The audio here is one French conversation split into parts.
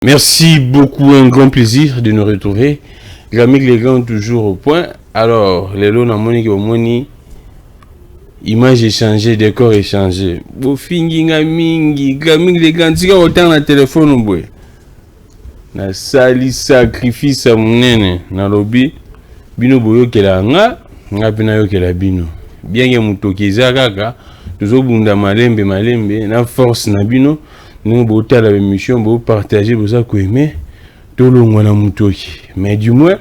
Merci beaucoup, un grand plaisir de nous retrouver. Gamig les gars toujours au point. Alors, les lots Monique Moni, image échangée, décor échangé. Bofinginga mingi, Gamig les gars, tu as autant na téléphone boy. Na sali sacrifice à monene, na lobby. Bino boyo kela nga pina yo kela bino. Bien que mutokiza kaka, toujours bunda malembe na force na bino. Nous avons la mission, nous partager, nous avons aimé tout le monde. Mais du moins,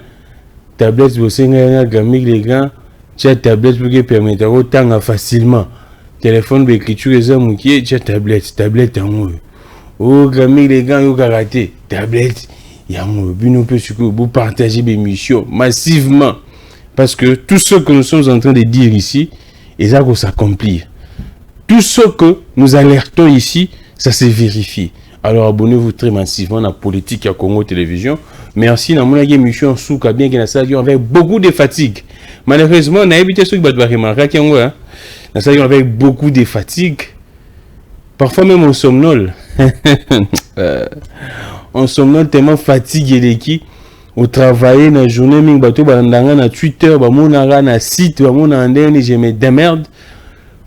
tablette, vous avez gamig les gars, tu as tablette pour que permettre autant facilement. Téléphone d'écriture, les hommes qui tu as tablette en haut. Oh gamig les gars, vous karaté, tablette, il y a un bino peu sur que vous partagez des missions massivement. Parce que tout ce que nous sommes en train de dire ici, et ça va s'accomplir. Tout ce que nous alertons ici, ça se vérifie. Alors abonnez-vous très massivement à la politique à Congo Télévision. Merci à mon émission Souka bien que ça avec beaucoup de fatigue. Malheureusement, on a évité ce que vous avez remarqué avec beaucoup de fatigue. Parfois même on somnole. On somnole tellement fatigué les qui au travail na journée ming bateau bandanga na Twitter ba monara na site ba monandene je me démerde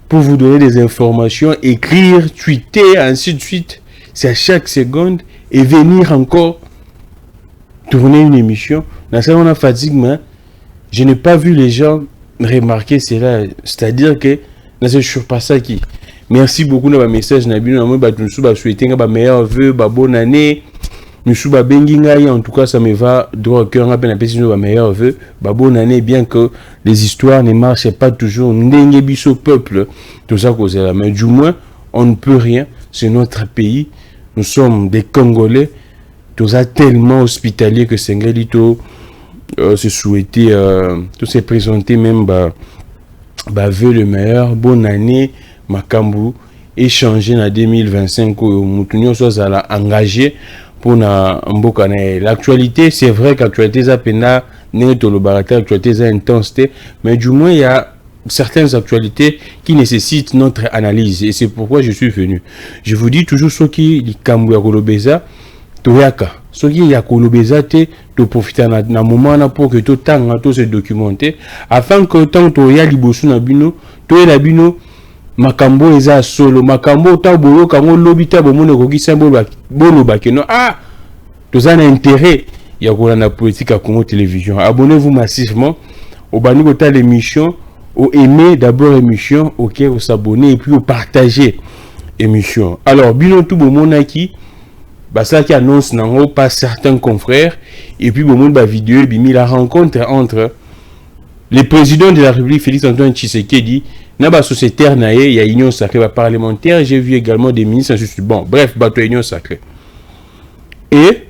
pour vous donner des informations, écrire, tweeter, ainsi de suite. C'est à chaque seconde. Et venir encore tourner une émission. Dans ça, on a fatigue, mais je n'ai pas vu les gens remarquer cela. C'est-à-dire que je ne suis pas ça qui. Merci beaucoup de vos messages. Je souhaite un meilleur vœu, bonne année. En tout cas, ça me va droit au cœur. Un meilleur vœu, bonne année, bien que les histoires ne marchent pas toujours. Au peuple, tout ça cause là. Mais du moins, on ne peut rien. C'est notre pays. Nous sommes des Congolais. Tout ça tellement hospitalier que Sengelito se souhaitait, tout s'est présenté même, veut le meilleur. Bonne année, Makambu. Échanger en 2025 où Moutounio soit engagé. Pour l'actualité, c'est vrai qu'actualité ça pena l'actualité ça intensité, mais du moins il y a certaines actualités qui nécessitent notre analyse et c'est pourquoi je suis venu. Je vous dis toujours ce qui kambu ya kolobeza toyaka, ce qui ya kolobeza te to profiter na moment pour que tout temps tout se documenter afin que tant toya liboso na bino to la bino makambo eza solo makambo ta boyo kango lobita bomone ko kisambo bolo bakeno tous un intérêt il y a la politique à Congo Télévision. Abonnez-vous massivement au bani kota l'émission, au aimer d'abord l'émission, OK, au s'abonner et puis au partager l'émission. Alors bino tout bomona qui ça qui annonce nango pas certains confrères et puis bomone ba vidéo bimi la rencontre entre le président de la République Félix Antoine Tshisekedi Naba sociétaire naé, il y a union sacrée parlementaire, j'ai vu également des ministres, bon, bref, bateau union sacrée. Et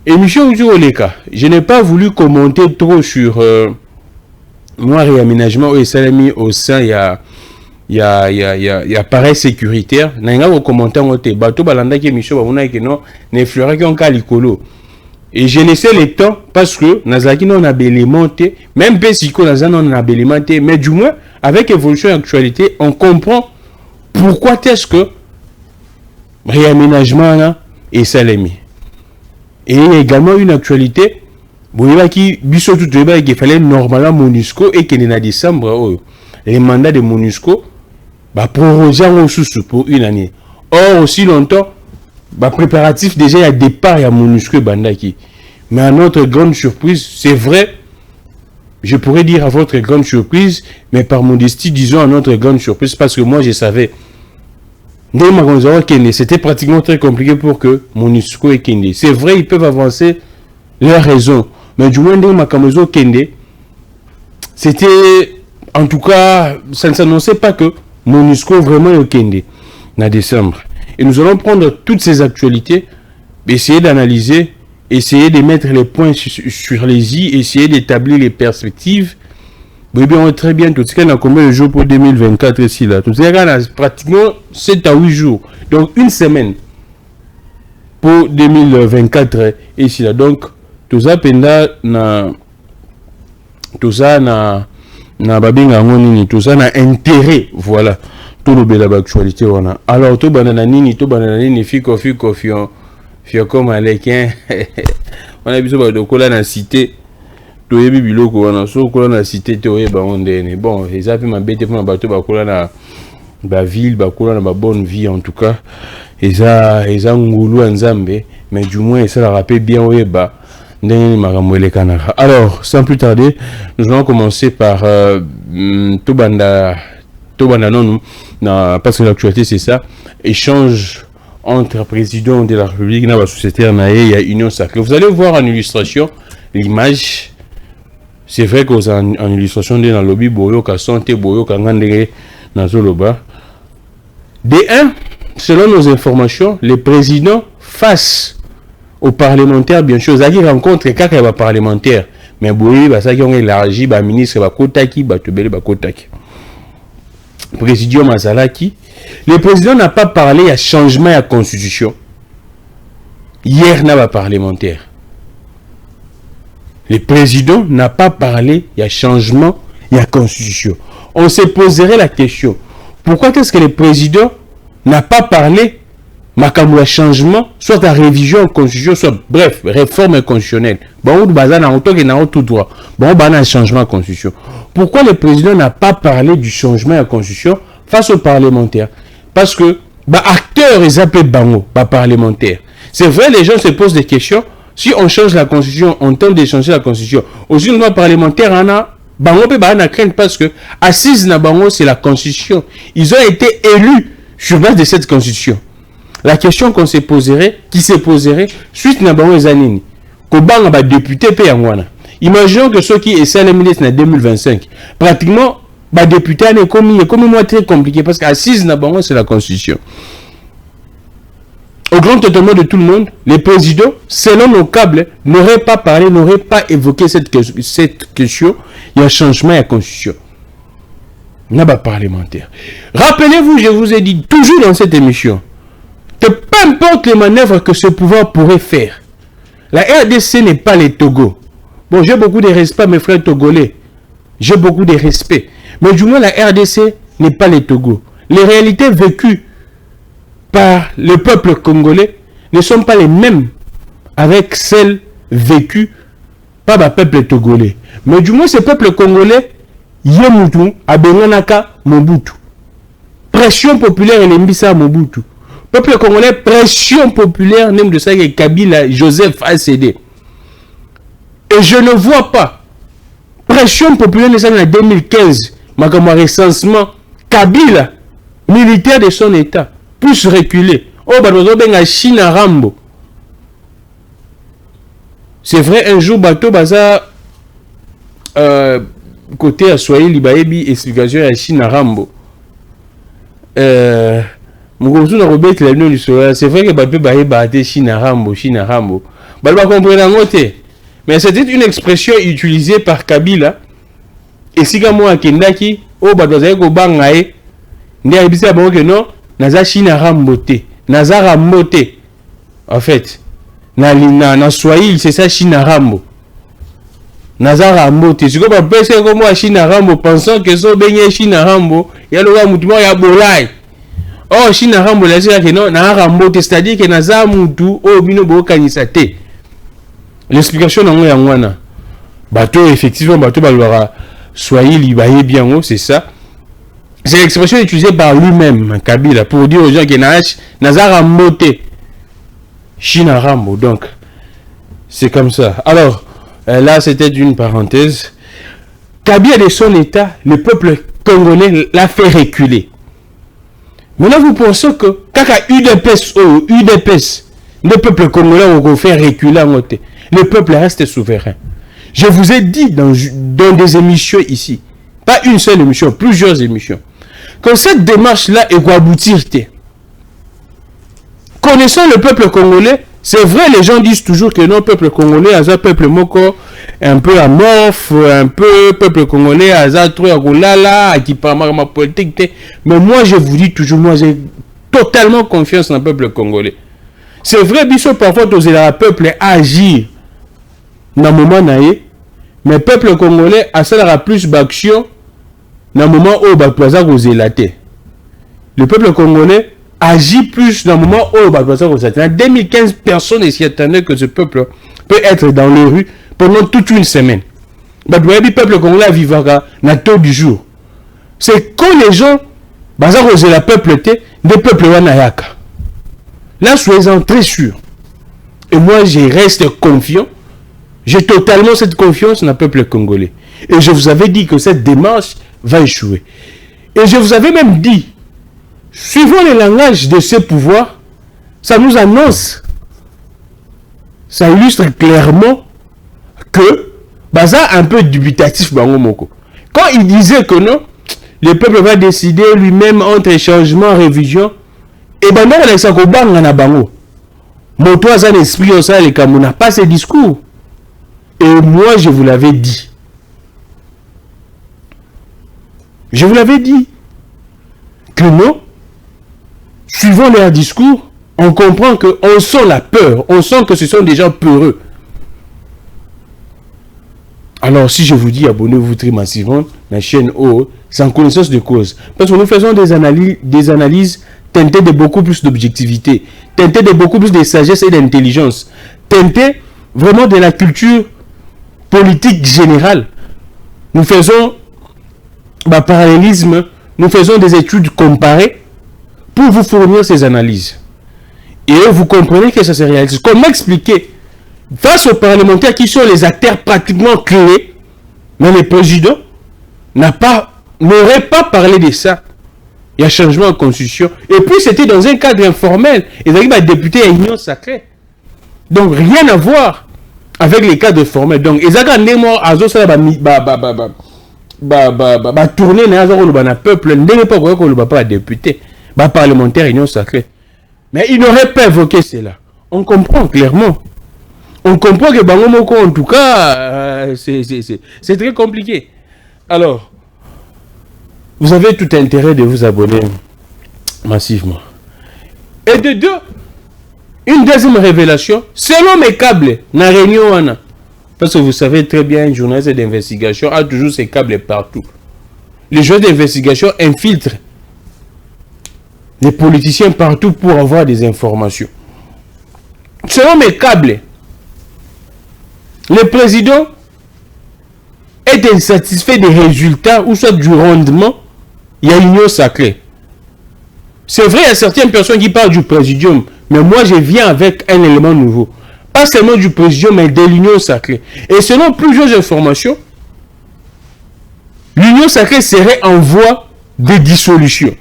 émission Ouleka, je n'ai pas voulu commenter trop sur moi réaménagement et salami au sein il y a pareil sécuritaire. N'anga au commentaire on te bateau balanda qui émission ba que non, ne fleurait qu'en calicolo. Et je laissais le temps parce que Nazaki non a bélimenté, même Pessico Nazan non a bélimenté, mais du moins avec évolution et actualité, on comprend pourquoi est-ce que réaménagement là est salami. Et il y a également une actualité, qui il fallait normalement MONUSCO et qu'il y a décembre, les mandats de MONUSCO, proroger pour une année. Or, aussi longtemps, préparatif déjà à départ à MONUSCO et Bandaki. Mais à notre grande surprise, c'est vrai, je pourrais dire à votre grande surprise, mais par modestie, disons à notre grande surprise, parce que moi je savais. C'était pratiquement très compliqué pour que MONUSCO et Kende. C'est vrai, ils peuvent avancer leurs raisons. Mais du moins, Kende, c'était, en tout cas, ça ne s'annonçait pas que MONUSCO vraiment est Kende, en décembre. Et nous allons prendre toutes ces actualités, essayer d'analyser, essayer de mettre les points sur les i, essayer d'établir les perspectives. Oui, bien, très bien. Tout ce qu'on a combien de jours pour 2024 ici, là? Tout ce qu'on a pratiquement 7 à 8 jours. Donc, une semaine pour 2024 ici, là. Donc, tout ça, tout ça, tout ça, na intérêt. Voilà. Tout le bel actualité, on a. Alors, tout bananini, fiko, Fioko Malekien. On a besoin de quoi la cité. Toyebi biloko wana so kola na cité toyeba ondene. Bon, les a pu m'embêter pour bateau bakola na ba ville, bakola na ba bonne vie en tout cas. Eza ngulu nzambe, mais du moins ça la rappelle bien oyeba. Alors, sans plus tarder, nous allons commencer par Tobanda non, parce que l'actualité c'est ça, échange entre président de la République et la société et Union Sacrée. Vous allez voir en illustration l'image. C'est vrai qu'en illustration de la lobby boyo ka santé boyo ka ngandere na zoloba. D1, selon nos informations, les présidents face aux parlementaires, bien sûr, ils rencontrent quelques parlementaires, mais boyo ça qui ont élargi ba ministre ba kotaki ba tobele ba kotaki. Président Mazalaki, le président n'a pas parlé à changement à la constitution. Hier n'a pas parlementaire. Le président n'a pas parlé il y a changement il y a constitution. On se poserait la question, pourquoi est-ce que le président n'a pas parlé makamou changement, soit la révision en constitution, soit bref, réforme constitutionnelle. Bon, bazana auto que na tout droit. Bon, bana changement en constitution. Pourquoi le président n'a pas parlé du changement en constitution face aux parlementaires? Parce que acteurs ils appellent bango, parlementaires. C'est vrai, les gens se posent des questions. Si on change la constitution, on tente de changer la constitution. Aussi, le parlementaire en a bango pe bana crainte parce que assise na bango c'est la constitution. Ils ont été élus sur base de cette constitution. La question qu'on se poserait, qui se poserait, suite à Bango Zanini, Kobanga ba député pe yangwana. Imaginons que ceux qui essaient les ministres en 2025, pratiquement, ba député est comme moi très compliqué parce qu'assise na Bango c'est la constitution. Au grand étonnement de tout le monde, les présidents, selon nos câbles, n'auraient pas parlé, n'auraient pas évoqué cette question. Il y a un changement à la constitution. N'a pas parlementaire. Rappelez-vous, je vous ai dit toujours dans cette émission, que peu importe les manœuvres que ce pouvoir pourrait faire, la RDC n'est pas les Togo. Bon, j'ai beaucoup de respect, mes frères togolais. J'ai beaucoup de respect. Mais du moins, la RDC n'est pas les Togo. Les réalités vécues par le peuple congolais ne sont pas les mêmes avec celles vécues par le peuple togolais. Mais du moins, ce peuple congolais, Yemutu, Abenganaka, Mobutu. Pression populaire et l'embissa Mobutu. Peuple congolais, pression populaire, même de ça que Kabila, Joseph a cédé. Et je ne vois pas pression populaire de ça en 2015, mais comme un recensement, Kabila, militaire de son état, plus reculer. Oh, bateau benga Chine Rambo. C'est vrai, un jour, bateau baza côté à Swahili, baebi explication à Chine Rambo. C'est vrai que bateau baebi Chine Rambo. Balba comprendre mais c'était une expression utilisée par Kabila. Et si comme moi Kendaki, oh bateau zaiko bangae, ndi abisa bon que non. Naza Chine Rambote, Naza Rambote. En fait, na Swahili, c'est ça Chine Rambo. Naza Rambote. Si vous pensez que moi Chine Rambo, pensant que so benye Chine Rambo, ya loga mutu ya bolai. Oh Chine Rambo, là c'est que non, na Rambote, c'est-à-dire que Naza mutu, oh bino bo kanisa te. L'explication na ngoya ngwana. Bateau effectivement bateau balora Swahili baye bien oh, c'est ça. C'est l'expression utilisée par lui-même, Kabila, pour dire aux gens que Naza Rambote, Chine Rambo. Donc, c'est comme ça. Alors, là, c'était une parenthèse. Kabila, de son état, le peuple congolais l'a fait reculer. Maintenant, vous pensez que, quand UDPS, le peuple congolais va faire reculer en côté. Le peuple reste souverain. Je vous ai dit dans des émissions ici, pas une seule émission, plusieurs émissions, que cette démarche-là est quoi aboutir. Connaissant le peuple congolais, c'est vrai, les gens disent toujours que non, peuple congolais, a un peuple moko, un peu amorphe, un peu peuple congolais, a un truc à qui parle ma politique. Mais moi, je vous dis toujours, moi, j'ai totalement confiance dans le peuple congolais. C'est vrai, biso parfois, le peuple agir dans le moment naïe, mais le peuple congolais a ça plus d'action dans le moment où le peuple congolais agit plus dans le moment où en 2015, personne ne s'y attendait que ce peuple peut être dans les rues pendant toute une semaine. Le peuple congolais vivra dans le taux du jour. C'est quand les gens, le peuple était, le peuple wanayaka. Là, soyez-en très sûr. Et moi, je reste confiant. J'ai totalement cette confiance dans le peuple congolais. Et je vous avais dit que cette démarche va échouer. Et je vous avais même dit, suivant le langage de ce pouvoir, ça nous annonce, ça illustre clairement que Baza un peu dubitatif Bango. Quand il disait que non, le peuple va décider lui-même entre changement et révision, et ben non, Alexa Kobanga na Bango. Mon toi, ça l'esprit au sein, les Cameroun n'a pas ces discours. Et moi, je vous l'avais dit. Je vous l'avais dit. Que non, suivant leur discours, on comprend qu'on sent la peur. On sent que ce sont des gens peureux. Alors, si je vous dis abonnez-vous très massivement à la chaîne O, c'est en connaissance de cause. Parce que nous faisons des analyses teintées de beaucoup plus d'objectivité, teintées de beaucoup plus de sagesse et d'intelligence, teintées vraiment de la culture politique générale. Nous faisons parallélisme, nous faisons des études comparées pour vous fournir ces analyses. Et vous comprenez que ça se réalise. Comment expliquer face aux parlementaires qui sont les acteurs pratiquement clés, mais le président n'aurait pas parlé de ça. Il y a changement en constitution. Et puis c'était dans un cadre informel. Et donc, député à Union Sacrée. Donc rien à voir avec les cadres formels. Donc, ils ont tourné dans peuple, pas député, parlementaire Union Sacrée. Mais il n'aurait pas évoqué cela. On comprend clairement. On comprend que Bangomoko, en tout cas, c'est très compliqué. Alors, vous avez tout intérêt de vous abonner massivement. Et de deux, une deuxième révélation, selon mes câbles, na réunion, parce que vous savez très bien, un journaliste d'investigation a toujours ses câbles partout. Les gens d'investigation infiltrent les politiciens partout pour avoir des informations. Selon mes câbles, le président est insatisfait des résultats ou soit du rendement. Il y a l'Union Sacrée. C'est vrai, il y a certaines personnes qui parlent du présidium, mais moi je viens avec un élément nouveau. Pas seulement du présidium, mais de l'Union Sacrée. Et selon plusieurs informations, l'Union Sacrée serait en voie de dissolution.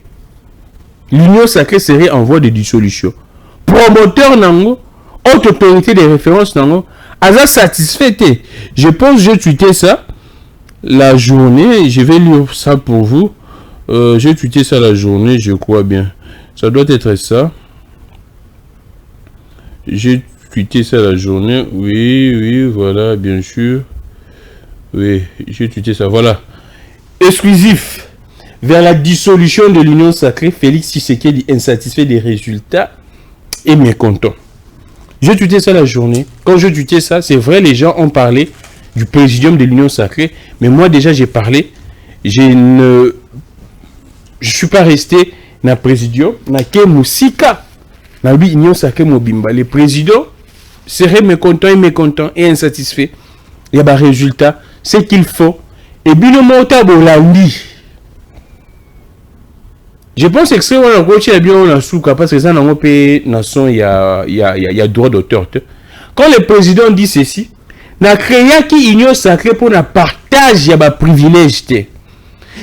L'Union Sacrée serait en voie de dissolution. Promoteur Nango, haute autorité de référence Nango, a satisfait. Je pense que j'ai tweeté ça la journée. Je vais lire ça pour vous. J'ai tweeté ça la journée, je crois bien. Ça doit être ça. J'ai tweeté ça la journée. Oui, voilà, bien sûr. Oui, j'ai tweeté ça. Voilà. Exclusif. Vers la dissolution de l'Union Sacrée, Félix Tshisekedi, insatisfait des résultats et mécontent. J'ai tweeté ça la journée. Quand je tweetais ça, c'est vrai, les gens ont parlé du présidium de l'Union Sacrée. Mais moi, déjà, j'ai parlé. Je ne suis pas resté dans le présidium. Dans Moussika. Dans l'Union Sacrée Mobimba. Le président serait mécontent et insatisfait. Il y a des résultats. C'est qu'il faut. Et Binomota Bolandi. Je pense que c'est un coach bien on a sous parce que ça dans pays nation il y a droit d'auteur. Quand le président dit ceci, na créé qui Union Sacrée pour un partage ya ba privilège.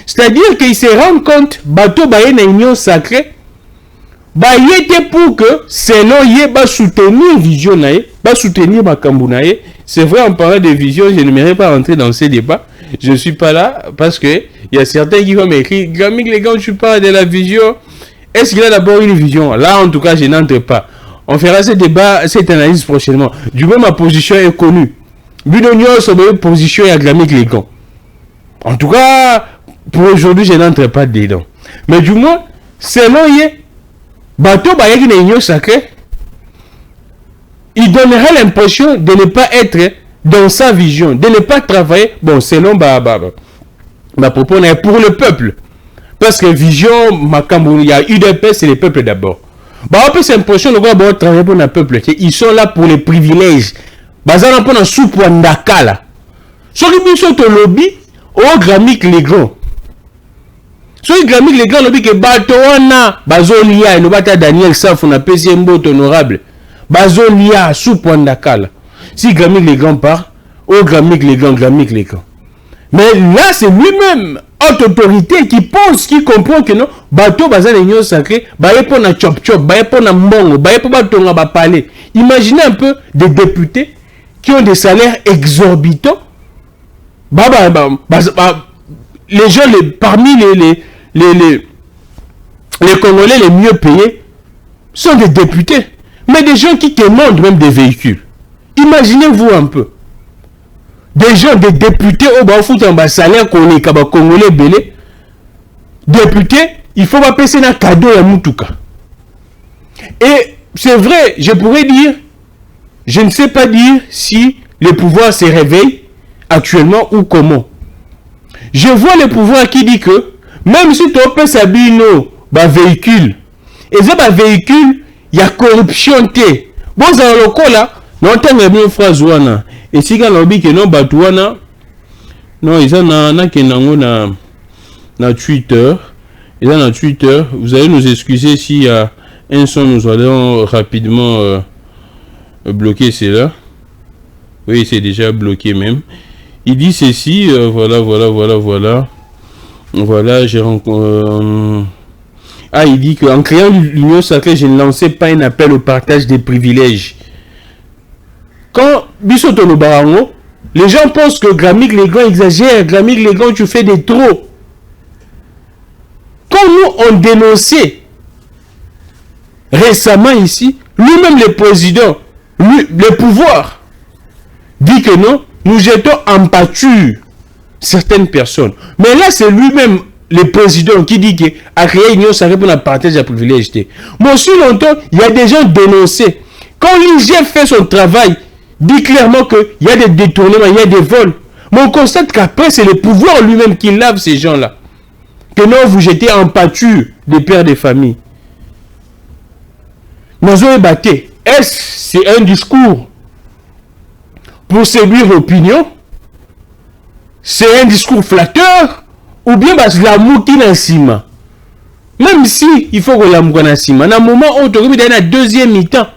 C'est-à-dire qu'il se rend compte bateau ba na Union Sacrée ba yete pour que selon yé ba soutenir vision naé, ba soutenir makambu naé. C'est vrai, en parlant de vision, je n'aimerais pas rentrer dans ces débats. Je ne suis pas là parce que il y a certains qui vont m'écrire Gramig, les gars, tu parles de la vision. Est-ce qu'il a d'abord une vision? Là, en tout cas, je n'entre pas. On fera ce débat, cette analyse prochainement. Du coup, ma position est connue. Budonio, c'est ma position à Gramig, les gars. En tout cas, pour aujourd'hui, je n'entre pas dedans. Mais du moins, selon yé, bateau, bah, il y a une union sacrée. Il donnerait l'impression de ne pas être dans sa vision, de ne pas travailler, bon, selon ma propos, pour le peuple. Parce que vision, il y a UDP, c'est le peuple d'abord. Bah, on peut s'impression de voir travailler pour le peuple. Ils sont là pour les privilèges. Bah, ça, on peut en soupe ou en dakala. Ceux qui sont au lobby, au Grammic les grands. Ceux qui Grammic les grands, lobby que Batoana, Bazolia, et nous batons Daniel Saf, on a PC Mbot honorable. Bazolia, soupe ou en dakala. Si Grammic les grands part, au Grammic les grands, Grammic les grands. Mais là, c'est lui-même, haute autorité, qui pense, qui comprend que non, bateau, bazan l'union sacrée, baye pour na chop chop, baye pour na mbongo, baye pour bateau na ba palais. Imaginez un peu des députés qui ont des salaires exorbitants. Les gens, parmi les Congolais les mieux payés sont des députés. Mais des gens qui commandent même des véhicules. Imaginez-vous un peu. Des gens, des députés, au bas fout un salaire qu'on est Congolais belé. Députés, il faut pas passer un cadeau à Moutouka. Et c'est vrai, je pourrais dire, je ne sais pas dire si le pouvoir se réveille actuellement ou comment. Je vois le pouvoir qui dit que même si tu peux s'habiller un véhicule, et ça véhicule, il y a corruption. Bon, ça le cas là, non, tu as une phrase ouana. Et si quand on dit que non, batouana, non, ils ont na Twitter. Ils ont na Twitter. Vous allez nous excuser s'il y a un son, nous allons rapidement bloquer cela. Oui, c'est déjà bloqué même. Il dit ceci, voilà. Voilà, j'ai rencontré. Il dit qu'en créant l'Union sacrée, je ne lançais pas un appel au partage des privilèges. Quand Bissotono Barango, les gens pensent que Grammic les grands exagère, Grammic les grands, tu fais des trop. Quand nous, on dénonçait récemment ici, lui-même le président, le pouvoir, dit que non, nous jetons en pâture certaines personnes. Mais là, c'est lui-même le président qui dit que à créer une union sacrée pour la partage des privilèges. Moi aussi, longtemps, il y a des gens dénoncés. Quand l'IGF fait son travail, dit clairement qu'il y a des détournements, il y a des vols. Mais on constate qu'après, c'est le pouvoir lui-même qui lave ces gens-là. Que non, vous jetez en pâture des pères de famille. Nous avons ébatté. Est-ce c'est un discours pour séduire l'opinion? C'est un discours flatteur? Ou bien parce que l'amour qui est en ciment? Même si il faut que l'amour soit en ciment, dans un moment où tu as la deuxième mi-temps,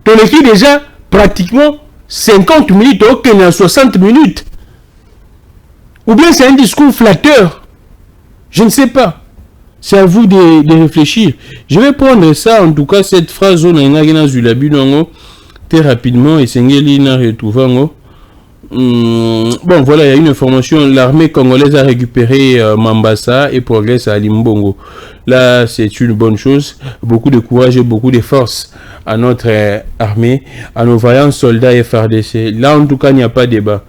tu as écrit déjà pratiquement 50 minutes, ok, 60 minutes. Ou bien c'est un discours flatteur? Je ne sais pas. C'est à vous de réfléchir. Je vais prendre ça, en tout cas, cette phrase, très rapidement, et Sengeli n'a retrouvé. Bon, voilà, il y a une information. L'armée congolaise a récupéré Mambasa et progresse à Limbongo. Là, c'est une bonne chose. Beaucoup de courage et beaucoup de force à notre armée, à nos vaillants soldats FRDC. Là, en tout cas, il n'y a pas de débat.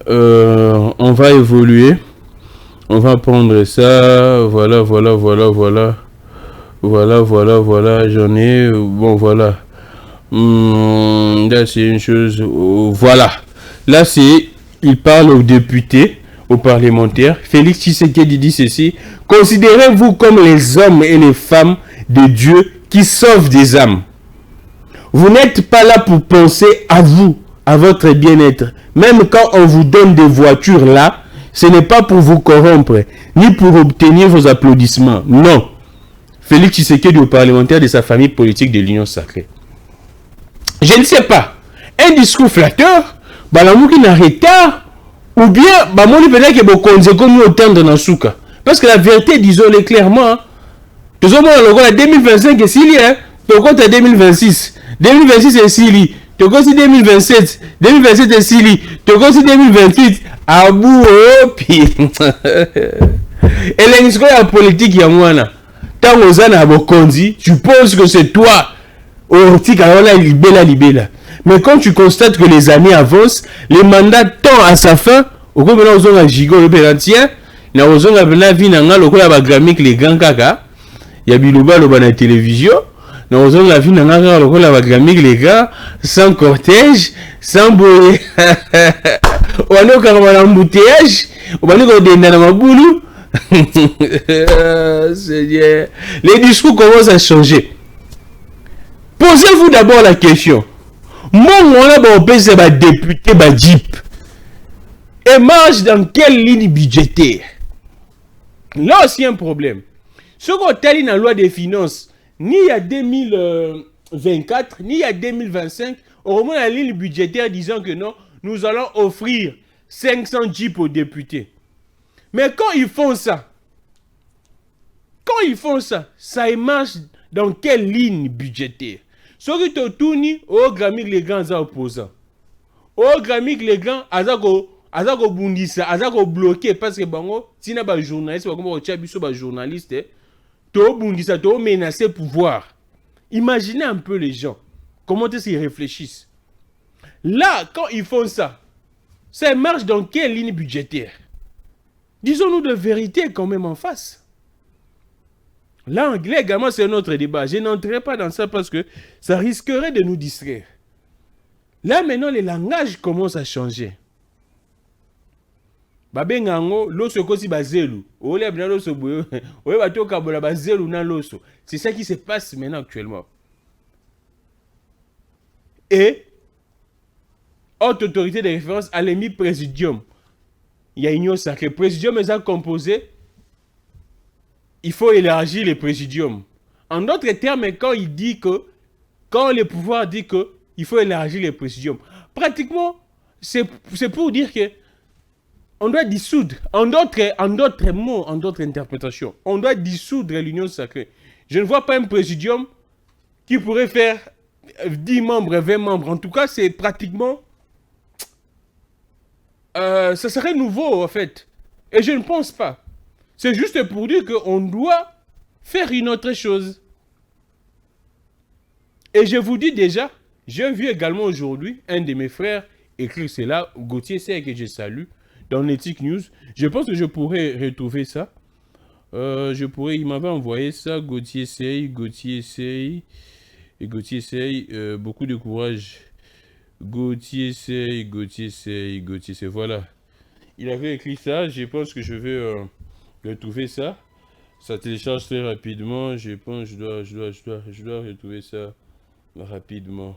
On va évoluer. On va prendre ça. Voilà. J'en ai. Bon, voilà. Là, c'est une chose. Voilà. Là, c'est. Il parle aux députés, aux parlementaires. Félix Tshisekedi dit ceci. Considérez-vous comme les hommes et les femmes de Dieu qui sauvent des âmes. Vous n'êtes pas là pour penser à vous, à votre bien-être. Même quand on vous donne des voitures là, ce n'est pas pour vous corrompre, ni pour obtenir vos applaudissements. Non. Félix Tshisekedi aux parlementaires de sa famille politique de l'Union sacrée. Je ne sais pas. Un discours flatteur, l'amour qui n'a retard, ou bien, moi, je veux dire que comme autant de Nasuka. Parce que la vérité, disons-le clairement, tout le monde, en 2025, c'est Sili, tu comptes à 2026. 2026, c'est Sili. Tu comptes 2027. 2027, c'est Sili. Tu comptes 2028. À bout, puis. Et la politique, il y a moi, là. Tant aux années à Bokonzi, tu penses que c'est toi. Mais quand tu constates que les années avancent, les mandats tendent à sa fin, au coup maintenant on a gigot le pénatien, na ozonga bena vie na ngalo ko ya ba Grammic les grands kaka, ya biloba loba na télévision, na ozonga vie na ngalo ko la ba Grammic les gars, sans cortège, sans boye. On a quand même un embouteillage, on va dire qu'on est dans ma boulou, Seigneur. Les discours commencent à changer. Posez-vous d'abord la question. Moi, on a député, Jeep. Et marche dans quelle ligne budgétaire? Là aussi, un problème. Ce qu'on a dit dans la loi des finances, ni à 2024, ni à 2025, on remonte la ligne budgétaire disant que non, nous allons offrir 500 Jeeps aux députés. Mais quand ils font ça, ça marche dans quelle ligne budgétaire? Ce qui te tourne, au Grammy, les grands opposants. Au Grammy, les grands, azako bundisa, azako bloqué parce que bango, si na ba journaliste, comme on tient biso ba journaliste, to bundisa, to menacer pouvoir. Imaginez un peu les gens, comment est-ce qu'ils réfléchissent. Là, quand ils font ça, ça marche dans quelle ligne budgétaire? Disons-nous de vérité quand même en face. L'anglais également, c'est un autre débat. Je n'entrerai pas dans ça parce que ça risquerait de nous distraire. Là maintenant, les langages commencent à changer. C'est ça qui se passe maintenant actuellement. Et haute autorité de référence à l'émis présidium. Il y a union sacrée. Présidium est composé. Il faut élargir les présidiums. En d'autres termes, quand il dit que, quand le pouvoir dit que il faut élargir les présidiums, pratiquement, c'est pour dire que on doit dissoudre, en d'autres mots, en d'autres interprétations, on doit dissoudre l'union sacrée. Je ne vois pas un présidium qui pourrait faire 10 membres, 20 membres. En tout cas, c'est pratiquement... ça serait nouveau, en fait. Et je ne pense pas. C'est juste pour dire qu'on doit faire une autre chose. Et je vous dis déjà, j'ai vu également aujourd'hui un de mes frères écrire cela, Gauthier Sey, que je salue, dans l'Ethic News. Je pense que je pourrais retrouver ça. Il m'avait envoyé ça, Gauthier Sey, beaucoup de courage. Gauthier Sey, voilà. Il avait écrit ça, je pense que je vais retrouver ça. Ça télécharge très rapidement, je pense que je dois retrouver ça rapidement.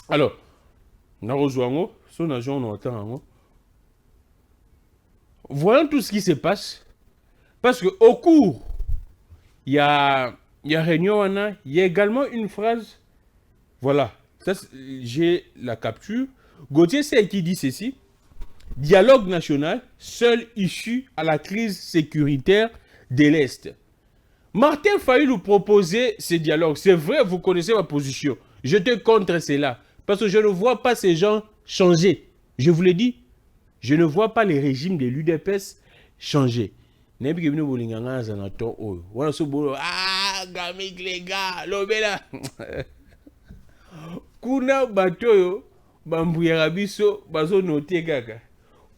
Alors, son agent, on entend. Voyons tout ce qui se passe. Parce qu'au cours, il y a réunion, il y a également une phrase. Voilà, j'ai la capture. Gauthier Sey qui dit ceci. Dialogue national, seule issue à la crise sécuritaire de l'Est. Martin Fayulu proposait ce dialogue. C'est vrai, vous connaissez ma position. Je te contre cela. Parce que je ne vois pas ces gens changer. Je vous l'ai dit, je ne vois pas les régimes de l'UDPS changer. Ah, gamik les gars, l'obéla. Kuna batoyo, bambouya biso, bazo noté kaka.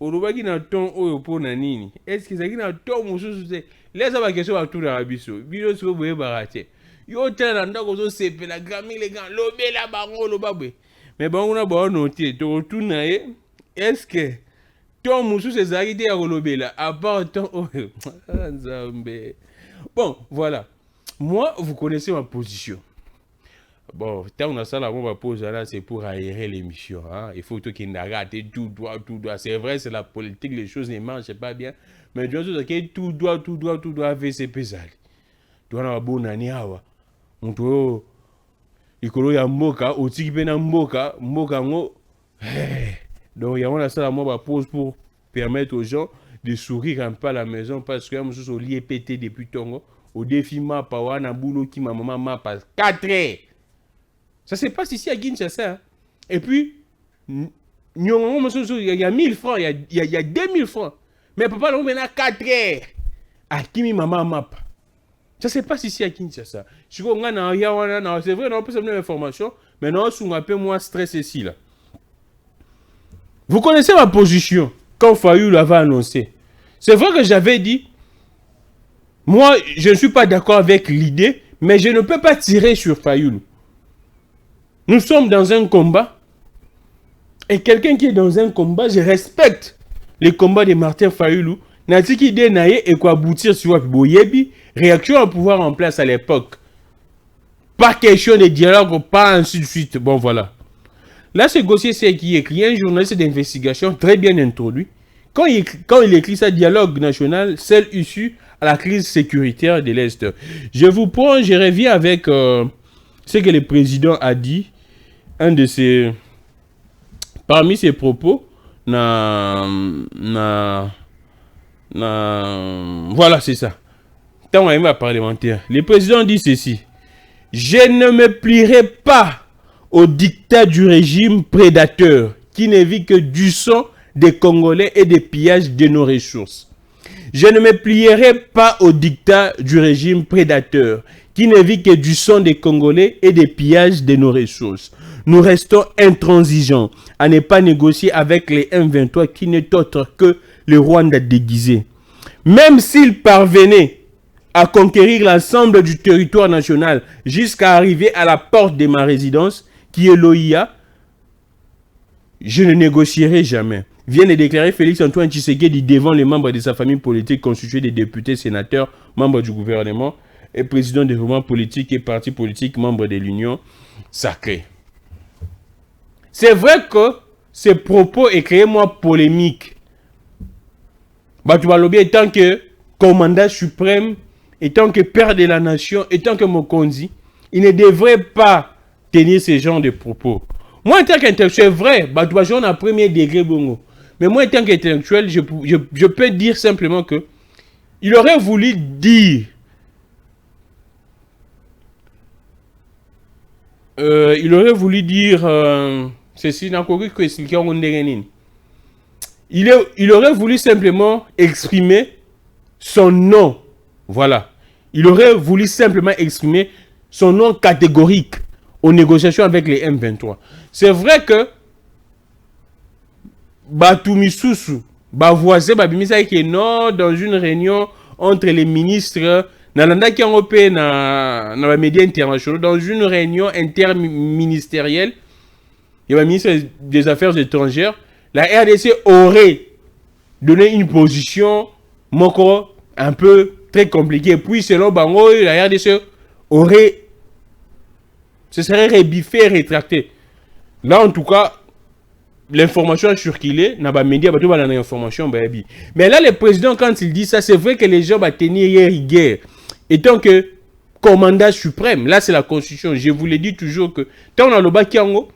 Olobaki na ton oyo pona nini? Est-ce que ça qui na ton mususu te? Laisse ba question ba tout na biso. Bino so boye barate. Yo tena ndako zo sepela gamik les gars, l'obéla bango lobabwe. Mais bango na ba noté, to tout na ye. Est-ce que ton mususu ezaki te ya kolobela à part ton oyo? Nzambe. Bon, voilà. Moi, vous connaissez ma position. Bon, tant on a ça là, on va poser là, c'est pour aérer l'émission. Hein? Il faut qu'il n'arrête tout doit. C'est vrai, c'est la politique, les choses ne marchent pas bien. Mais Dieu sait que tout doit, faire ses pesales. Tu vois, on a bon année, on doit. Il y a mboka, au tigre na mboka, ngo. Donc, il y a ça là, moi, je pose pour permettre aux gens de sourire un peu à la maison parce que je suis au lit pété depuis Tongo. Au défi ma pawana boulot qui ma maman m'a pas 4 heures. Ça se passe ici à Kinshasa. Hein. Et puis, il y a 1000 francs, il y a 2000 francs. Mais papa, on a 4 heures. À qui mi maman m'a. Ça se passe ici à Kinshasa. C'est vrai, on peut se donner l'information, mais non, on a un peu moins stress ici. Là. Vous connaissez ma position quand Fayulu l'avait annoncé. C'est vrai que j'avais dit, moi, je ne suis pas d'accord avec l'idée, mais je ne peux pas tirer sur Fayulu. Nous sommes dans un combat. Et quelqu'un qui est dans un combat, je respecte les combats de Martin Fayulu, Natiki Denaye et quoi aboutir sur Wapiboyebi, réaction au pouvoir en place à l'époque. Pas question de dialogue, pas ainsi de suite. Bon, voilà. Là, ce dossier, c'est qui écrit un journaliste d'investigation très bien introduit. Quand il écrit ça, dialogue national, celle issue à la crise sécuritaire de l'Est. Je vous prends, je reviens avec ce que le président a dit. Parmi ses propos, voilà, c'est ça. Tant on va parlementaire. Le président dit ceci. Je ne me plierai pas au dictat du régime prédateur qui ne vit que du sang des Congolais et des pillages de nos ressources. Je ne me plierai pas au dictat du régime prédateur qui ne vit que du sang des Congolais et des pillages de nos ressources. Nous restons intransigeants à ne pas négocier avec les M23 qui n'est autre que le Rwanda déguisé. Même s'ils parvenaient à conquérir l'ensemble du territoire national jusqu'à arriver à la porte de ma résidence, qui est l'OIA, je ne négocierai jamais. Vient de déclarer Félix-Antoine Tshisekedi devant les membres de sa famille politique constituée des députés, sénateurs, membres du gouvernement et président des mouvements politiques et partis politiques, membres de l'Union sacrée. C'est vrai que ces propos ont créé moi polémique. Batouba Lobi étant que commandant suprême, étant que père de la nation, étant que Mokonzi, il ne devrait pas tenir ce genre de propos. Moi, en tant qu'intellectuel, vrai, Batouba Joun a premier degré bongo. Mais moi, en tant qu'intellectuel, je peux dire simplement que il aurait voulu dire ceci, il aurait voulu simplement exprimer son nom. Voilà. Il aurait voulu simplement exprimer son nom catégorique aux négociations avec les M23. C'est vrai que Batumisusu, voisin, dans une réunion entre les ministres, dans les médias internationaux, dans une réunion interministérielle, il y a le ministre des Affaires étrangères, la RDC aurait donné une position un peu très compliquée. Puis selon Bango, la RDC se serait rebiffée et rétractée. Là, en tout cas, l'information a circulé, dans les médias, il y a l'information. Mais là, le président, quand il dit ça, c'est vrai que les gens vont tenir rigueur. Étant que commandant suprême, là, c'est la Constitution. Je vous l'ai dit toujours que, tant dans le Bakiango,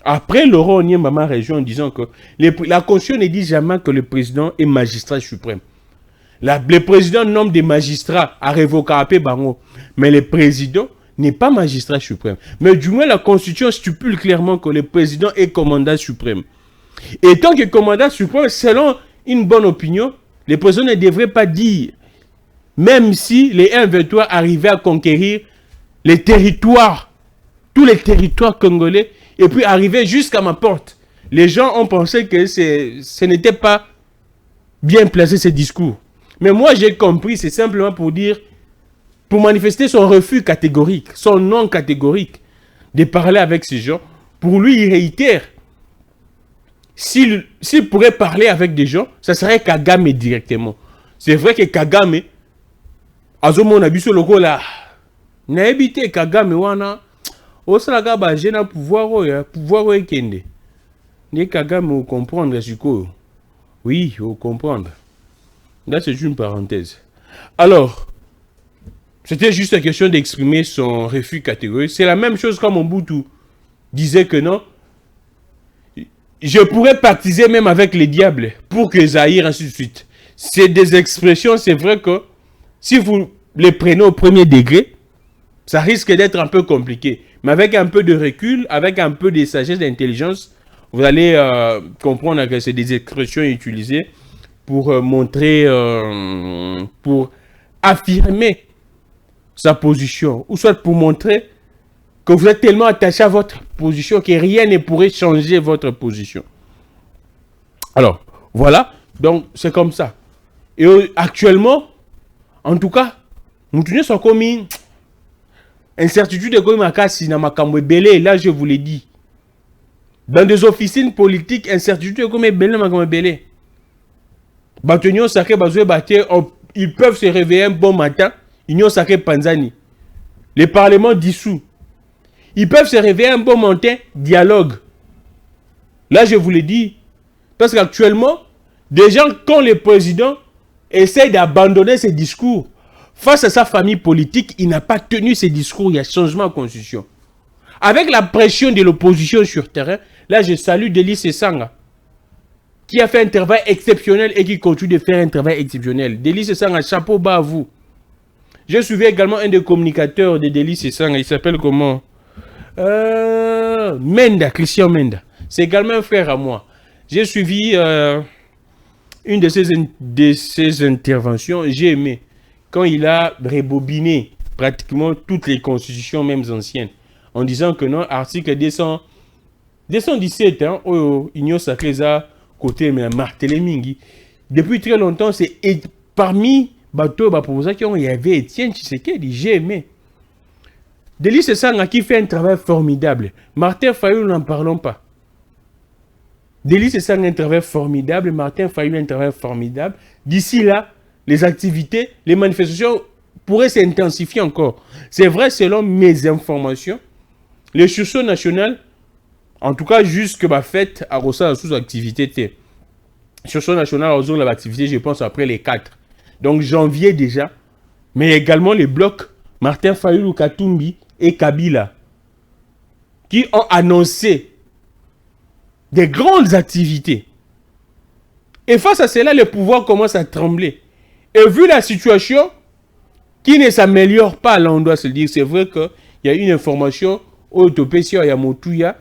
après Laurent Onyema région en disant que la Constitution ne dit jamais que le président est magistrat suprême. Le président nomme des magistrats à révoquer Bango. Mais le président n'est pas magistrat suprême. Mais du moins, la Constitution stipule clairement que le président est commandant suprême. Et tant que commandant suprême, selon une bonne opinion, le président ne devrait pas dire, même si les M23 arrivaient à conquérir les territoires, tous les territoires congolais, et puis arriver jusqu'à ma porte. Les gens ont pensé que ce n'était pas bien placé ce discours. Mais moi j'ai compris, c'est simplement pour dire, pour manifester son refus catégorique, son non catégorique de parler avec ces gens. Pour lui, il réitère. S'il pourrait parler avec des gens, ça serait Kagame directement. C'est vrai que Kagame, Azomo Nabiso Logo là, n'a évité Kagame wana. Osalaga ba jena pouvoir kende. Ni Kagame ou comprendre Zuko. Oui, ou comprendre. Là c'est une parenthèse. Alors, c'était juste la question d'exprimer son refus catégorique. C'est la même chose comme Mobutu disait que non. Je pourrais pactiser même avec les diables pour que Zaïre, ainsi de suite. C'est des expressions, c'est vrai que si vous les prenez au premier degré, ça risque d'être un peu compliqué. Mais avec un peu de recul, avec un peu de sagesse, d'intelligence, vous allez comprendre que c'est des expressions utilisées pour montrer, pour affirmer sa position, ou soit pour montrer que vous êtes tellement attaché à votre position que rien ne pourrait changer votre position. Alors, voilà, donc c'est comme ça. Et actuellement, en tout cas, nous tenons comme une incertitude de comme là je vous l'ai dit. Dans des officines politiques, incertitude de comme belé. Union Sacrée Bazoué Baté, ils peuvent se réveiller un bon matin. Union Sacrée Panzani. Les parlements dissous. Ils peuvent se réveiller un bon matin, dialogue. Là, je vous l'ai dit. Parce qu'actuellement, des gens, quand le président essaie d'abandonner ses discours face à sa famille politique, il n'a pas tenu ses discours. Il y a changement de constitution. Avec la pression de l'opposition sur terrain, là, je salue Delis Sesanga, qui a fait un travail exceptionnel et qui continue de faire un travail exceptionnel. Delis Sesanga, chapeau bas à vous. Je suivais également un des communicateurs de Delis Sesanga. Il s'appelle comment? Menda, Christian Menda. C'est également un frère à moi. J'ai suivi une de ses interventions. J'ai aimé quand il a rebobiné pratiquement toutes les constitutions, même anciennes, en disant que non, article 217, hein, Union Sacrée a côté mais martelé mingi. Depuis très longtemps, c'est parmi bateaux il y avait Étienne Tshisekedi, j'ai aimé. Delis Sesanga qui fait un travail formidable. Martin Fayulu, n'en parlons pas. Delis Sesanga un travail formidable. Martin Fayulu un travail formidable. D'ici là, les activités, les manifestations pourraient s'intensifier encore. C'est vrai, selon mes informations, le sursaut national, en tout cas jusque ma fête, a reçu la sous-activité. Sursaut national a reçu l'activité, je pense, après les 4. Donc janvier déjà, mais également les blocs Martin Fayulu, Katumbi et Kabila qui ont annoncé des grandes activités. Et face à cela, le pouvoir commence à trembler. Et vu la situation qui ne s'améliore pas, là on doit se le dire, c'est vrai qu'il y a une information au Topessia Yamotouya,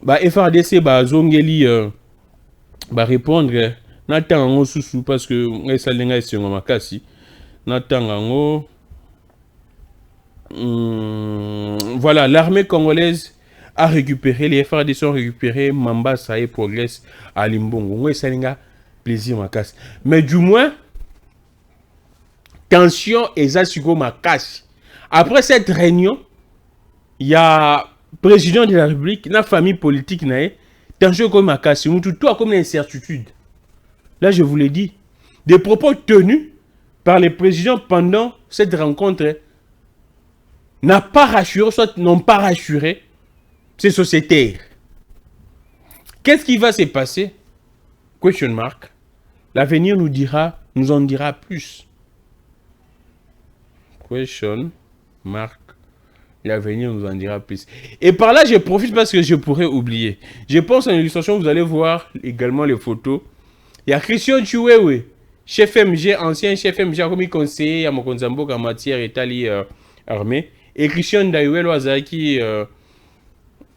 FRDC Zongeli répondre Nathan Sousou parce que Nathan voilà, l'armée congolaise a récupéré, les FRDC ont récupéré Mambasa et progresse à Limbongo. Plaisir ma casse. Mais du moins, tension et Zasugo ma casse. Après cette réunion, il y a président de la République, la famille politique, tension comme ma casse. Tout a comme une incertitude. Là, je vous l'ai dit. Des propos tenus par les présidents pendant cette rencontre n'a pas rassuré, soit n'ont pas rassuré ces sociétaires. Qu'est-ce qui va se passer? Question mark. L'avenir nous en dira plus. Question mark. L'avenir nous en dira plus. Et par là, je profite parce que je pourrais oublier. Je pense à une illustration, vous allez voir également les photos. Il y a Christian Chiwewe, chef MG, ancien chef MG, comme conseiller à Mokonzambo en matière étali armée. Et Christian Dayuelo Azaki,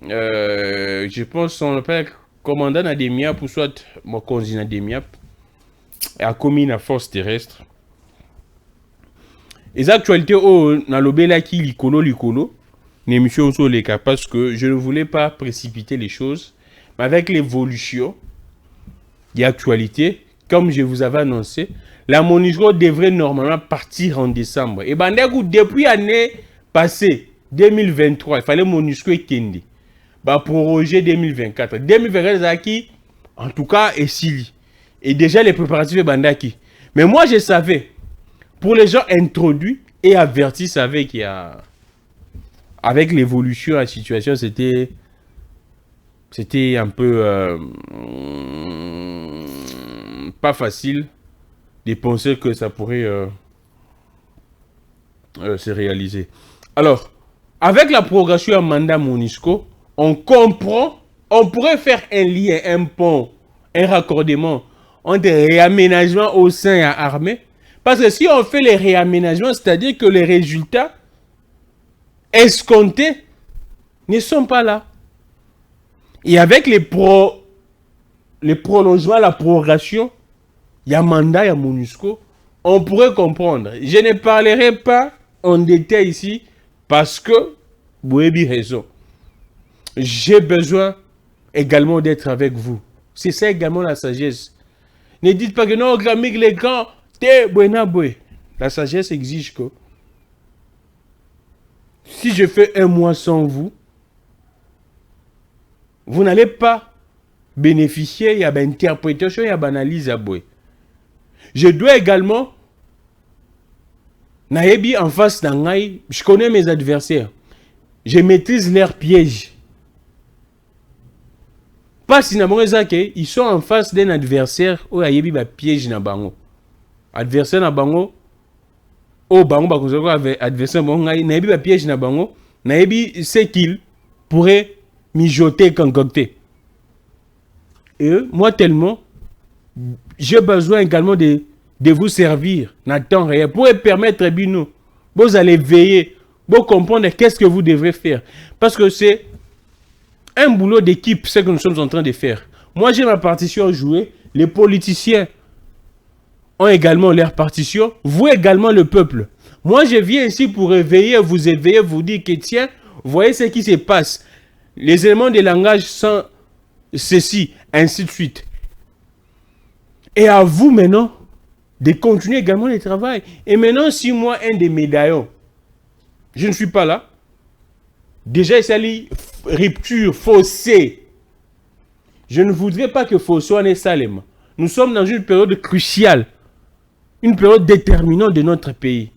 je pense son père commandant à Demiap, ou soit mon cousin à Demiap, a commis la force terrestre. Les actualités, dans le bel qui licolo, n'émission aussi les cas, parce que je ne voulais pas précipiter les choses, mais avec l'évolution des actualités, comme je vous avais annoncé, la MONUSCO devrait normalement partir en décembre. Et depuis l'année passée, 2023, il fallait MONUSCO et Kendi. Proroger 2024. 2024, qui, en tout cas, est Sili. Et déjà, les préparatifs bandaki. Mais moi, je savais, pour les gens introduits et avertis, savaient qu'il y a, avec l'évolution de la situation, c'était un peu pas facile de penser que ça pourrait se réaliser. Alors, avec la progression à mandat MONUSCO, on comprend, on pourrait faire un lien, un pont, un raccordement entre réaménagement au sein de l'armée. Parce que si on fait les réaménagements, c'est-à-dire que les résultats escomptés ne sont pas là. Et avec les prolongements, la prorogation, il y a mandat, il y a MONUSCO, on pourrait comprendre. Je ne parlerai pas en détail ici parce que vous avez raison. J'ai besoin également d'être avec vous. C'est ça également la sagesse. Ne dites pas que non, les grands, la sagesse exige que si je fais un mois sans vous, vous n'allez pas bénéficier, il y a une interprétation, il y a une analyse à boire. Je dois également, nayebi en face d'Angaï, je connais mes adversaires. Je maîtrise leurs pièges. Pas si ils sont en face d'un adversaire où nayebi ba piège na bango. Adversaire na bango, oh bango ba kozoko adversaire bango nayebi ba piège na bango, nayebi ce qu'il pourrait mijoter, concocter. Et moi tellement, j'ai besoin également de vous servir dans le temps réel pour permettre bino, vous allez veiller, vous comprendre qu'est-ce que vous devrez faire. Parce que c'est un boulot d'équipe, ce que nous sommes en train de faire. Moi, j'ai ma partition à jouer. Les politiciens ont également leur partition. Vous également, le peuple. Moi, je viens ici pour réveiller, vous éveiller, vous dire que tiens, voyez ce qui se passe. Les éléments de langage sont ceci, ainsi de suite. Et à vous maintenant de continuer également le travail. Et maintenant, si moi, un des médaillons, je ne suis pas là, déjà, il s'agit rupture, fossé. Je ne voudrais pas que fossé en est salem. Nous sommes dans une période cruciale, une période déterminante de notre pays.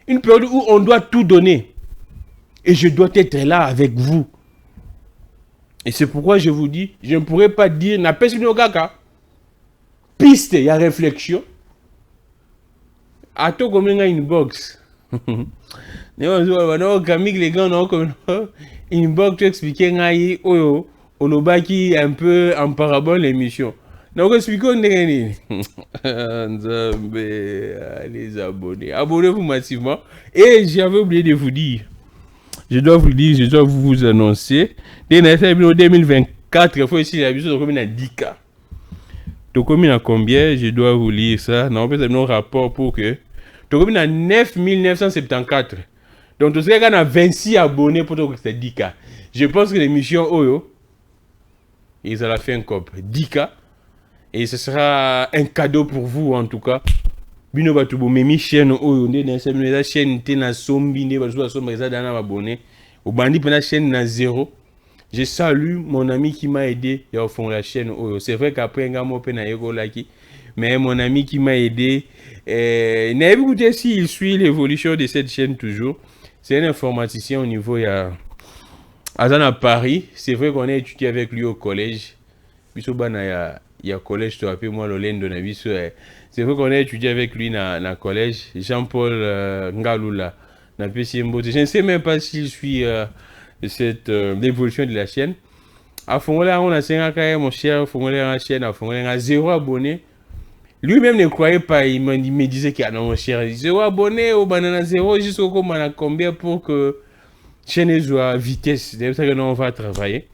Une période où on doit tout donner. Et je dois être là avec vous. Et c'est pourquoi je vous dis, je ne pourrais pas dire, n'a pas au gaga. Piste, il y a réflexion. À tout comme une box. Les gars, une box, tu expliquais un peu en parabole l'émission. Donc, expliquons les abonnés. Abonnez-vous massivement. Et j'avais oublié de vous dire. Je dois vous le dire, je dois vous annoncer. Dès 2024, il faut ici la vision de combien à 10K. Donc, combien à combien, je dois vous lire ça. Non, peut-être nos rapports pour que. Donc, combien à 9974. Donc, tout ce qu'il y a 26 abonnés pour que c'est 10K. Je pense que l'émission Oyo, ils ont fait un cop 10K. Et ce sera un cadeau pour vous en tout cas. Bino batubo memi chaîne Oyo, la chaîne tena sombi, ne bazuwa sombi za dana abonné. Au bandi pena chaîne na 0. Je salue mon ami qui m'a aidé à fond la chaîne Oyo. C'est vrai qu'après un mo pena yego laki, mais mon ami qui m'a aidé, n'avez écouté s'il suit l'évolution de cette chaîne toujours. C'est un informaticien au niveau à Paris. C'est vrai qu'on a étudié avec lui au collège. Bisobana il y a collège, tu appelles moi l'Olendo na biso. C'est vrai qu'on a étudié avec lui dans le collège. Jean-Paul Ngaloula. Je ne sais même pas s'il suit l'évolution de la chaîne. À Fongola, on a 5 ans, mon cher. Fongola, la chaîne, à Fongola, a 0 abonné. Lui-même ne croyait pas. Il me disait qu'il y a mon cher. 0 abonné, au banana 0, jusqu'au combien combien pour que la chaîne soit à vitesse. C'est ça que nous, on va travailler.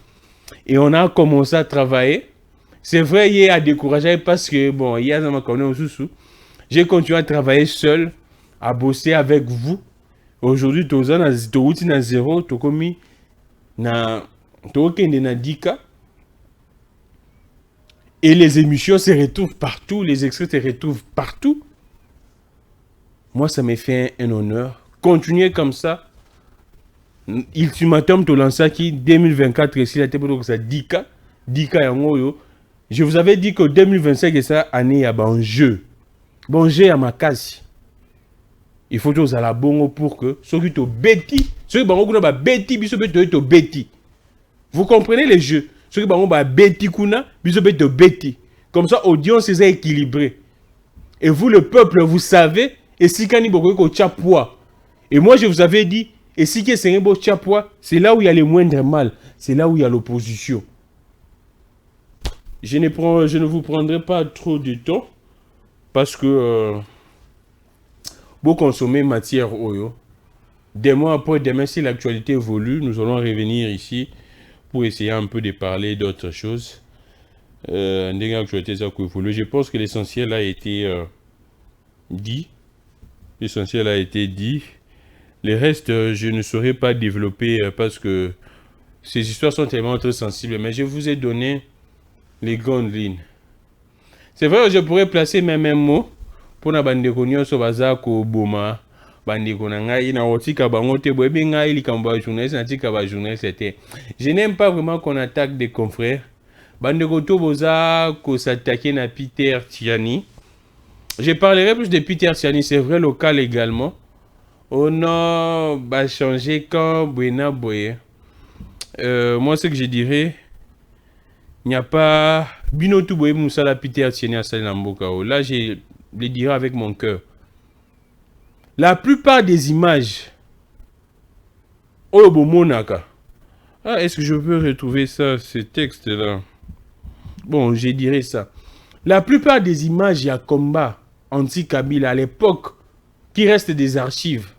Et on a commencé à travailler. C'est vrai, il y a découragé parce que, bon, il y a un connu au sous. J'ai continué à travailler seul, à bosser avec vous. Aujourd'hui, tu es à 0, tu es commis na 10K. Et les émissions se retrouvent partout, les extraits se retrouvent partout. Moi, ça me fait un honneur. Continuez comme ça. Ultimatum, tu lances qui 2024, ici, la tête pour ça 10K. 10K en haut. Je vous avais dit que 2025 est ça année à bon jeu. Bon jeu à ma case. Il faut que vous allez bon pour que ceux qui te bêtis, ceux qui ont bêtis, biso te bêtis. Vous comprenez les jeux? Ceux qui ont bêtis kuna, biso te bêtis. Comme ça, audience est équilibrée. Et vous, le peuple, vous savez, et si kani boko ko tchapwa. Et moi, je vous avais dit, et si que c'est un beau tchapwa, c'est là où il y a le moindre mal. C'est là où il y a l'opposition. Je ne vous prendrai pas trop de temps parce que vous consommez matière oyo. Demain après demain, si l'actualité évolue, nous allons revenir ici pour essayer un peu de parler d'autres choses. Je pense que l'essentiel a été dit. L'essentiel a été dit. Le reste, je ne saurais pas développer parce que ces histoires sont tellement très sensibles. Mais je vous ai donné les grandes lignes. C'est vrai que je pourrais placer mes mêmes mots pour na bandeko nyonso baza ko boma bandeko na ngai na otika bango te boyebi ngai likambo ya journaliste na tika ba journaliste. Je n'aime pas vraiment qu'on attaque des confrères. Bandeko to boza ko s'attaquer na Peter Tiani. Je parlerai plus de Peter Tiani, c'est vrai, local également. Oh non, bah changer quand Buena Boye. Moi, ce que je dirais, il n'y a pas. Bino tout Boye Moussala Peter Tiani à Salinamboka. Là, je le dirai avec mon cœur. La plupart des images. Oh, Monaka. Ah, est-ce que je peux retrouver ça, ce texte-là? Bon, je dirais ça. La plupart des images, il y a combat anti-Kabila à l'époque qui restent des archives.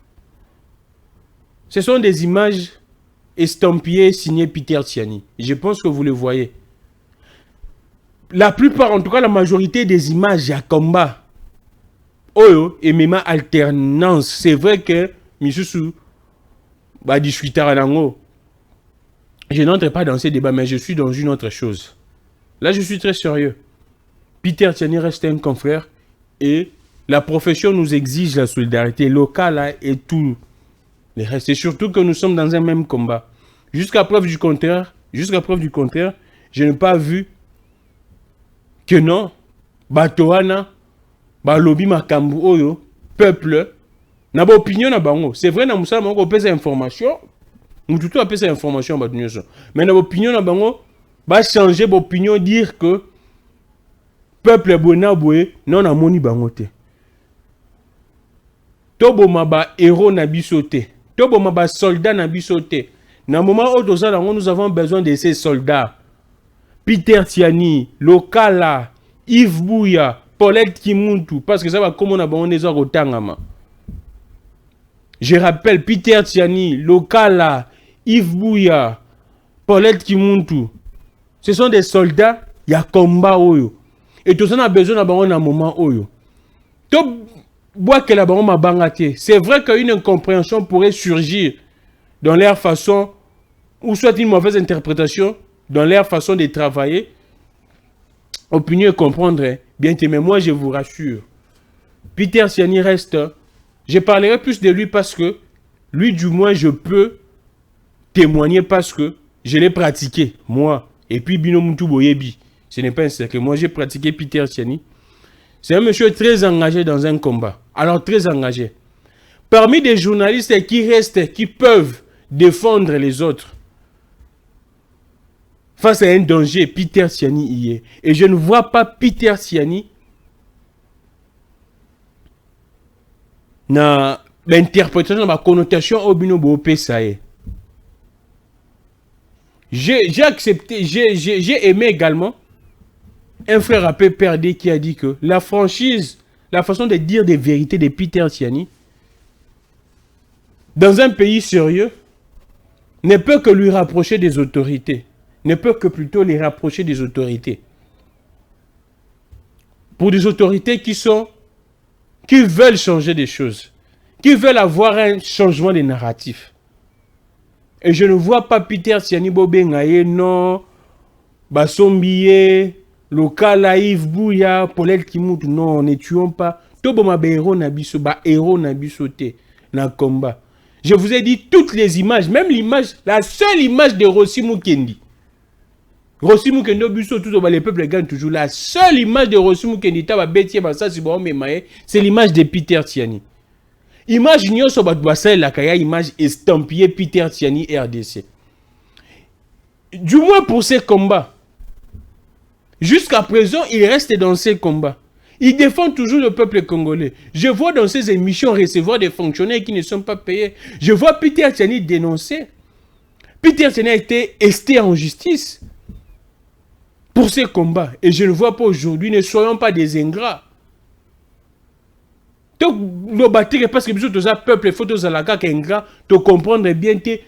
Ce sont des images estampillées signées Peter Tiani. Je pense que vous le voyez. La plupart, en tout cas la majorité des images, il y a combat. Oyo et même alternance. C'est vrai que Misusu va discuter à l'ango. Je n'entre pas dans ces débats, mais je suis dans une autre chose. Là, je suis très sérieux. Peter Tiani reste un confrère et la profession nous exige la solidarité locale et tout le reste. Et surtout que nous sommes dans un même combat. Jusqu'à preuve du contraire, je n'ai pas vu que non, Batoana, Balobi Makambu Oyo, peuple, n'a pas opinion na bango. C'est vrai, na Moussa Bango peut ces informations. Nous tout à ces informations, mais na opinion na bango, va changer d'opinion, dire que peuple Buena Boye non a moni bangote. Tobo maba héros na bisote. Tobo maba soldat na bisote. Na moment où nous avons besoin de ces soldats. Peter Tiani, Lokala, Yves Bouya, Paulette Kimuntu, parce que ça va comme on a bon des heures au Tangama. Je rappelle Peter Tiani, Lokala, Yves Bouya, Paulette Kimuntu. Ce sont des soldats, il y a combat oyo. Et tout ça on a besoin d'avoir un moment oyo. C'est vrai qu'une incompréhension pourrait surgir dans leur façon, ou soit une mauvaise interprétation, dans leur façon de travailler. Opinion et comprendre, bien que, mais moi je vous rassure, Peter Tiani reste, je parlerai plus de lui parce que, lui du moins je peux témoigner parce que je l'ai pratiqué, moi, et puis Bino Moutou Boyebi. Ce n'est pas un secret. Moi, j'ai pratiqué Peter Tiani. C'est un monsieur très engagé dans un combat. Alors, très engagé. Parmi des journalistes qui restent, qui peuvent défendre les autres, face à un danger, Peter Tiani y est. Et je ne vois pas Peter Tiani dans l'interprétation, dans la connotation au bino Bopé Saé. J'ai accepté, j'ai aimé également un frère appelé Perdé qui a dit que la franchise, la façon de dire des vérités de Peter Tiani, dans un pays sérieux, ne peut que lui rapprocher des autorités. Ne peut que plutôt les rapprocher des autorités. Pour des autorités qui veulent changer des choses, qui veulent avoir un changement de narratif. Et je ne vois pas Peter Tiani Bobengaye, non, Basombiye, Lokala, Yves Bouya, Paulette Kimutu, non, ne tuons pas. Tobo ma héros nabiso, ba héros nabisote, na combat. Je vous ai dit toutes les images, même l'image, la seule image de Rossi Mukendi. Rossi Mukendi, les peuples gagnent toujours. La seule image de Rossi Mukendi, c'est l'image de Peter Tiani. Image nyoso batbasa la kaya image estampillée Peter Tiani RDC. Du moins pour ces combats. Jusqu'à présent, il reste dans ces combats. Il défend toujours le peuple congolais. Je vois dans ces émissions recevoir des fonctionnaires qui ne sont pas payés. Je vois Peter Tiani dénoncer. Peter Tiani a été esté en justice pour ces combats. Et je ne vois pas aujourd'hui, ne soyons pas des ingrats. Parce que le peuple, il faut que ingrat, te comprendre bien que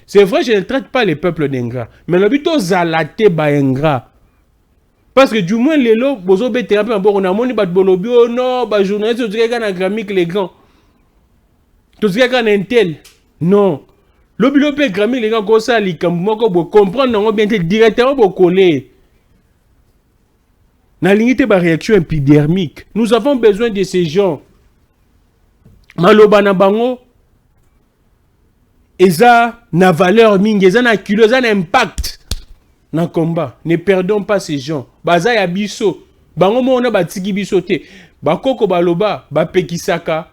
c'est vrai, je ne traite pas les peuples d'ingrats. Mais le but, c'est ingrat. Parce que du moins, les lots, on a moni bat bolobio, non, bah journaliste, tu regardes un gramique les grands. Tu regardes un tel. Non. Le bilo peut gramique les grands comme ça, les pour comprendre, bien directement pour coller. Na limite ba réaction épidermique. Nous avons besoin de ces gens. Maloba na bango. Eza na valeur mingi, eza na kilo, eza na impact. Na combat, ne perdons pas ces gens. Baza ya biso, bango mo na batiki biso te. bakoko baloba bapekisaka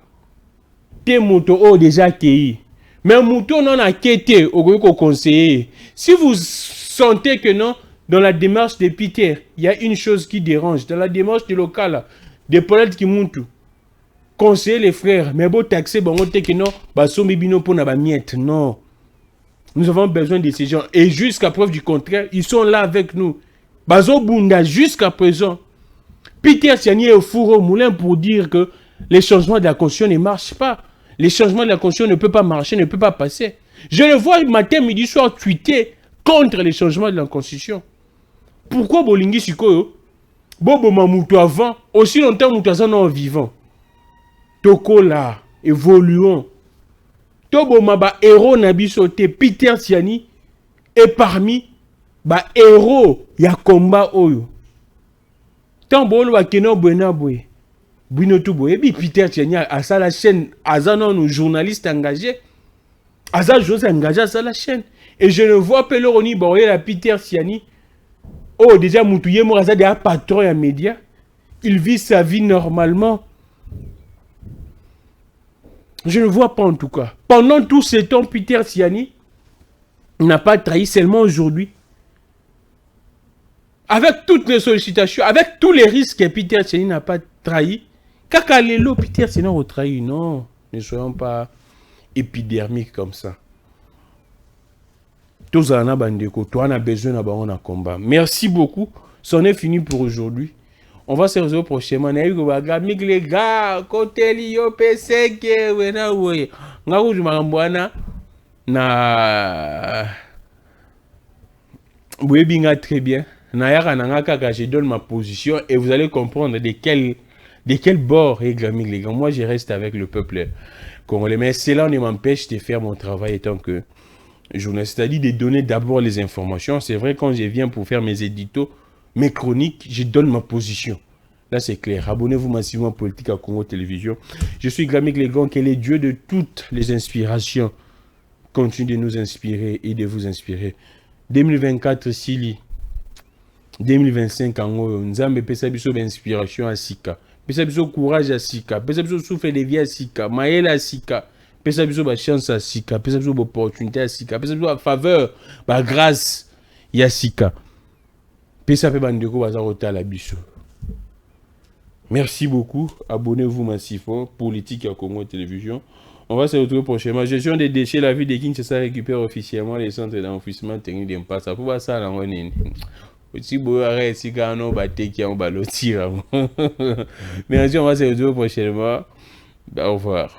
te moto o déjà kei. Mais moto non a kete au conseiller. Si vous sentez que non, dans la démarche de Peter, il y a une chose qui dérange. Dans la démarche de local, des poètes qui montent, conseiller les frères, mais bon taxer, bon on que non, bah sommes bino pour na miette, non. Nous avons besoin de ces gens. Et jusqu'à preuve du contraire, ils sont là avec nous. Bazo Bunda, jusqu'à présent, Peter Tiani est au four au moulin pour dire que les changements de la Constitution ne marchent pas. Les changements de la Constitution ne peuvent pas marcher, ne peuvent pas passer. Je le vois matin, midi, soir tweeter contre les changements de la Constitution. Pourquoi Bolingi Sikoyo Bobo Mamoutou avant, aussi longtemps Moutouazan non vivant. Toko là, évoluons. Tobo Maba héros Nabisote, Peter Tiani est parmi ba héros ya combat oyo. Tant bon wa keno buena boy. Buino tout boy. Bi Peter Tiani a ça la chaîne, azano nos journalistes engagés. Aza José engagé à ça la chaîne. Et je ne vois pas le Roni Boré la Peter Tiani. Oh déjà Moutouye Mouraza déjà patron à média. Il vit sa vie normalement. Je ne vois pas en tout cas. Pendant tout ce temps, Peter Tiani n'a pas trahi seulement aujourd'hui. Avec toutes les sollicitations, avec tous les risques que Peter Tiani n'a pas trahi. Kakalelo, Peter Tiani a retrahi. Non, ne soyons pas épidermiques comme ça. Tous en a bandeko, toi on a besoin d'un combat. Merci beaucoup. C'en est fini pour aujourd'hui. On va se retrouver prochainement. Les gars, côté Lio PC, wena we. Ngaku jumarambwana na Bouébinga très bien. Nayaka nangaka, je donne ma position et vous allez comprendre de quel bord est Grammy les gars. Moi je reste avec le peuple congolais. Mais cela ne m'empêche de faire mon travail étant que journaliste, c'est-à-dire de donner d'abord les informations. C'est vrai, quand je viens pour faire mes éditos, mes chroniques, je donne ma position. Là, c'est clair. Abonnez-vous massivement à Politique à Congo Télévision. Je suis Grammy Légon, qui est le Dieu de toutes les inspirations. Continue de nous inspirer et de vous inspirer. 2024, Sili. 2025, Nzambe pesa biso inspiration à Sika. Pesa biso courage à Sika. Pesa biso souffle de vie à Sika. Maël à Sika. Pesa biso ba chance à Sika. Pesa biso ba opportunité à Sika. Pesa biso ba faveur, ba grâce ya Sika. Pesa pe bandeko baza kotala biso. Merci beaucoup. Abonnez-vous massivement. Politique à Congo Télévision. On va se retrouver prochainement. Gestion des déchets. La ville de Kinshasa récupère officiellement les centres d'enfouissement technique d'impasse. Ça peut ça là. Aussi beau arrêt si quand on va qui on va le tirer. Merci. On va se retrouver prochainement. Au revoir.